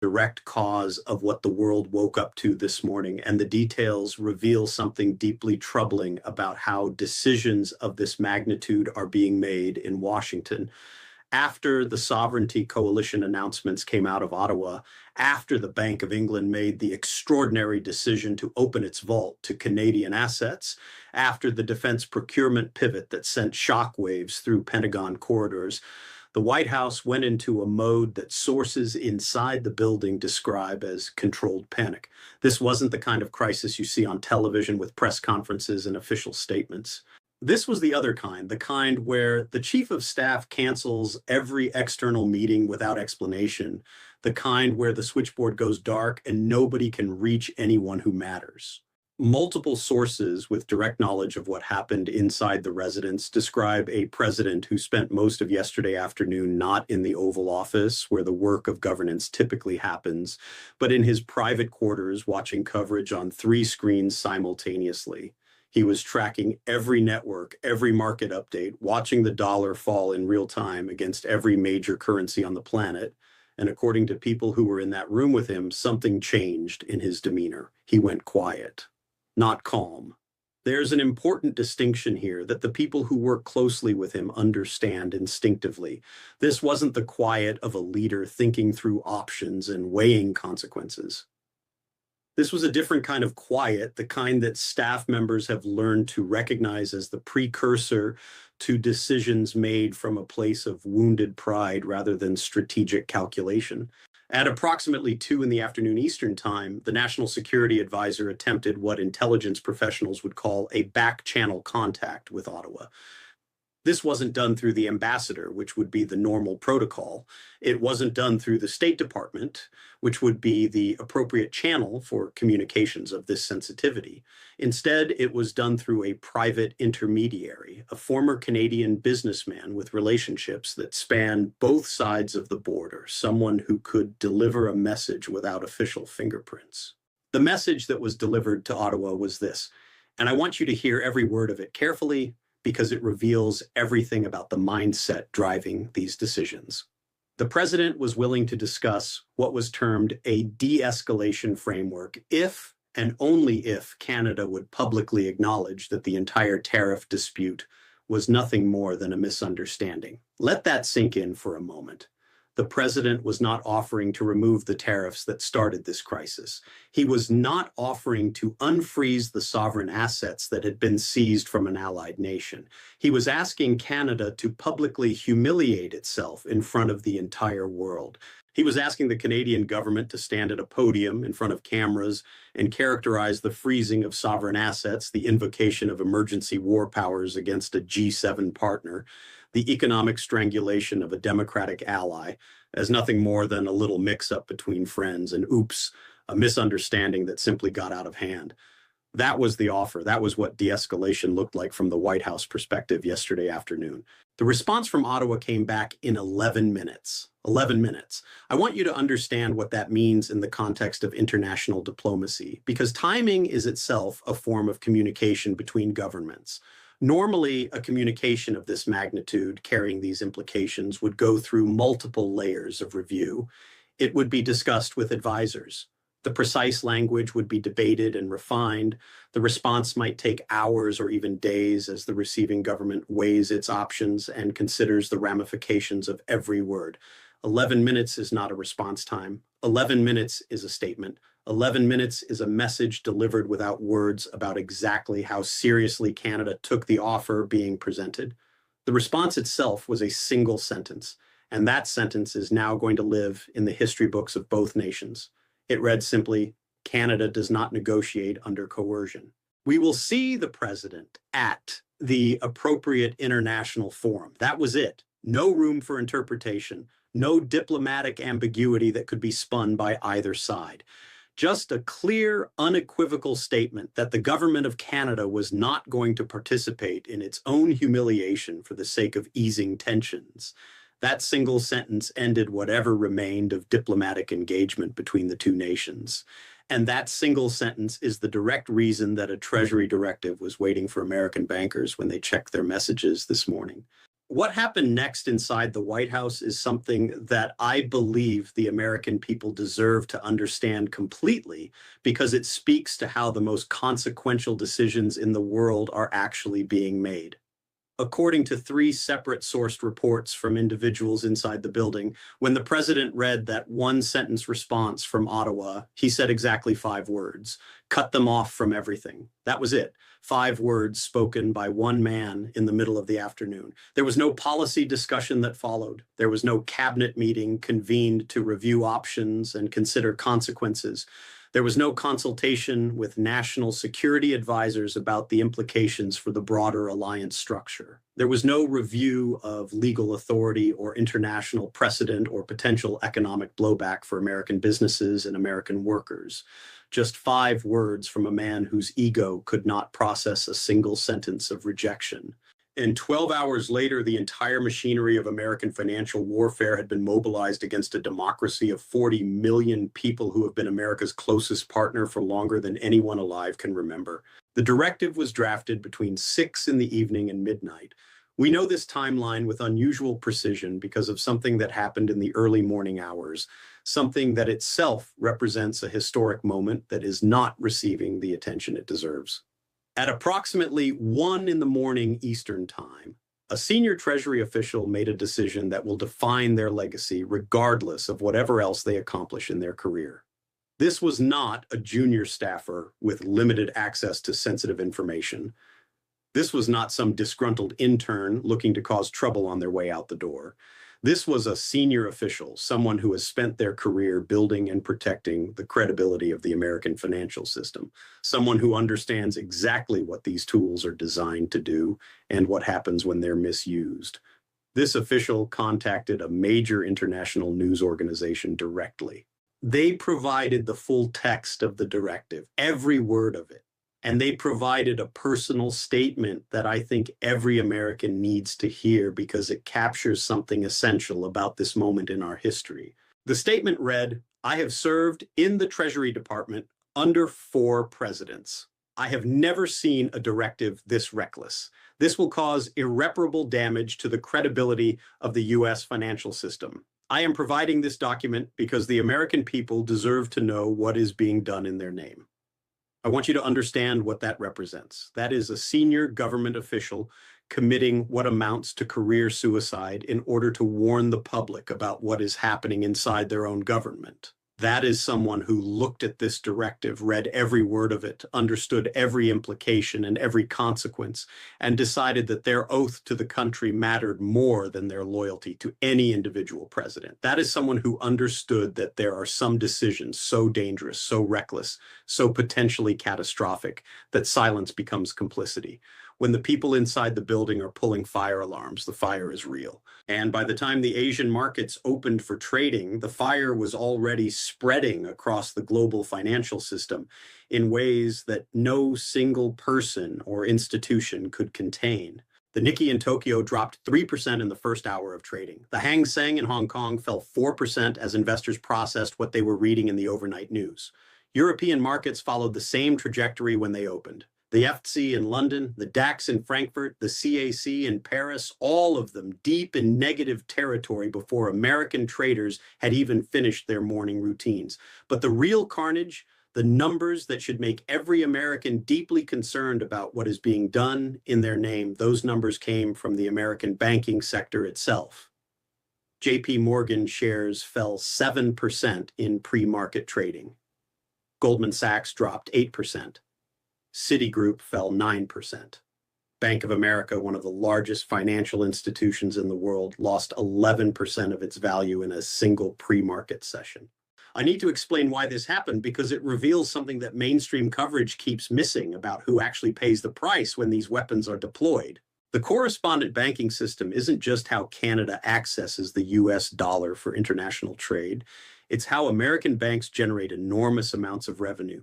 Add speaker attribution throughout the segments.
Speaker 1: direct cause of what the world woke up to this morning, and the details reveal something deeply troubling about how decisions of this magnitude are being made in Washington. After the Sovereignty Coalition announcements came out of Ottawa, after the Bank of England made the extraordinary decision to open its vault to Canadian assets, after the defense procurement pivot that sent shockwaves through Pentagon corridors, the White House went into a mode that sources inside the building describe as controlled panic. This wasn't the kind of crisis you see on television with press conferences and official statements. This was the other kind, the kind where the chief of staff cancels every external meeting without explanation, the kind where the switchboard goes dark and nobody can reach anyone who matters. Multiple sources with direct knowledge of what happened inside the residence describe a president who spent most of yesterday afternoon not in the Oval Office, where the work of governance typically happens, but in his private quarters watching coverage on 3 screens simultaneously. He was tracking every network, every market update, watching the dollar fall in real time against every major currency on the planet. And according to people who were in that room with him, something changed in his demeanor. He went quiet, not calm. There's an important distinction here that the people who work closely with him understand instinctively. This wasn't the quiet of a leader thinking through options and weighing consequences. This was a different kind of quiet, the kind that staff members have learned to recognize as the precursor to decisions made from a place of wounded pride rather than strategic calculation. At approximately 2 in the afternoon Eastern Time, the National Security Advisor attempted what intelligence professionals would call a back-channel contact with Ottawa. This wasn't done through the ambassador, which would be the normal protocol. It wasn't done through the State Department, which would be the appropriate channel for communications of this sensitivity. Instead, it was done through a private intermediary, a former Canadian businessman with relationships that span both sides of the border, someone who could deliver a message without official fingerprints. The message that was delivered to Ottawa was this, and I want you to hear every word of it carefully, because it reveals everything about the mindset driving these decisions. The president was willing to discuss what was termed a de-escalation framework if and only if Canada would publicly acknowledge that the entire tariff dispute was nothing more than a misunderstanding. Let that sink in for a moment. The president was not offering to remove the tariffs that started this crisis. He was not offering to unfreeze the sovereign assets that had been seized from an allied nation. He was asking Canada to publicly humiliate itself in front of the entire world. He was asking the Canadian government to stand at a podium in front of cameras and characterize the freezing of sovereign assets, the invocation of emergency war powers against a G7 partner, the economic strangulation of a democratic ally, as nothing more than a little mix-up between friends and oops, a misunderstanding that simply got out of hand. That was the offer. That was what de-escalation looked like from the White House perspective yesterday afternoon. The response from Ottawa came back in 11 minutes. 11 minutes. I want you to understand what that means in the context of international diplomacy, because timing is itself a form of communication between governments. Normally, a communication of this magnitude carrying these implications would go through multiple layers of review. It would be discussed with advisors. The precise language would be debated and refined. The response might take hours or even days as the receiving government weighs its options and considers the ramifications of every word. 11 minutes is not a response time. 11 minutes is a statement. 11 minutes is a message delivered without words about exactly how seriously Canada took the offer being presented. The response itself was a single sentence, and that sentence is now going to live in the history books of both nations. It read simply, Canada does not negotiate under coercion. We will see the president at the appropriate international forum. That was it. No room for interpretation, no diplomatic ambiguity that could be spun by either side. Just a clear, unequivocal statement that the government of Canada was not going to participate in its own humiliation for the sake of easing tensions. That single sentence ended whatever remained of diplomatic engagement between the two nations. And that single sentence is the direct reason that a Treasury directive was waiting for American bankers when they checked their messages this morning. What happened next inside the White House is something that I believe the American people deserve to understand completely because it speaks to how the most consequential decisions in the world are actually being made. According to three separate sourced reports from individuals inside the building, when the president read that one sentence response from Ottawa, he said exactly 5 words: cut them off from everything. That was it. 5 words spoken by one man in the middle of the afternoon. There was no policy discussion that followed. There was no cabinet meeting convened to review options and consider consequences. There was no consultation with national security advisors about the implications for the broader alliance structure. There was no review of legal authority or international precedent or potential economic blowback for American businesses and American workers. Just 5 words from a man whose ego could not process a single sentence of rejection. And 12 hours later, the entire machinery of American financial warfare had been mobilized against a democracy of 40 million people who have been America's closest partner for longer than anyone alive can remember. The directive was drafted between 6 in the evening and midnight. We know this timeline with unusual precision because of something that happened in the early morning hours, something that itself represents a historic moment that is not receiving the attention it deserves. At approximately 1 in the morning Eastern Time, a senior Treasury official made a decision that will define their legacy regardless of whatever else they accomplish in their career. This was not a junior staffer with limited access to sensitive information. This was not some disgruntled intern looking to cause trouble on their way out the door. This was a senior official, someone who has spent their career building and protecting the credibility of the American financial system, someone who understands exactly what these tools are designed to do and what happens when they're misused. This official contacted a major international news organization directly. They provided the full text of the directive, every word of it. And they provided a personal statement that I think every American needs to hear because it captures something essential about this moment in our history. The statement read, "I have served in the Treasury Department under 4 presidents. I have never seen a directive this reckless. This will cause irreparable damage to the credibility of the U.S. financial system. I am providing this document because the American people deserve to know what is being done in their name." I want you to understand what that represents. That is a senior government official committing what amounts to career suicide in order to warn the public about what is happening inside their own government. That is someone who looked at this directive, read every word of it, understood every implication and every consequence, and decided that their oath to the country mattered more than their loyalty to any individual president. That is someone who understood that there are some decisions so dangerous, so reckless, so potentially catastrophic that silence becomes complicity. When the people inside the building are pulling fire alarms, the fire is real. And by the time the Asian markets opened for trading, the fire was already spreading across the global financial system in ways that no single person or institution could contain. The Nikkei in Tokyo dropped 3% in the first hour of trading. The Hang Seng in Hong Kong fell 4% as investors processed what they were reading in the overnight news. European markets followed the same trajectory when they opened. The FTSE in London, the DAX in Frankfurt, the CAC in Paris, all of them deep in negative territory before American traders had even finished their morning routines. But the real carnage, the numbers that should make every American deeply concerned about what is being done in their name, those numbers came from the American banking sector itself. JP Morgan shares fell 7% in pre-market trading. Goldman Sachs dropped 8%. Citigroup fell 9%. Bank of America, one of the largest financial institutions in the world, lost 11% of its value in a single pre-market session. I need to explain why this happened because it reveals something that mainstream coverage keeps missing about who actually pays the price when these weapons are deployed. The correspondent banking system isn't just how Canada accesses the US dollar for international trade. It's how American banks generate enormous amounts of revenue.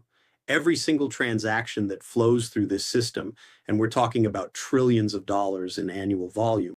Speaker 1: Every single transaction that flows through this system, and we're talking about trillions of dollars in annual volume,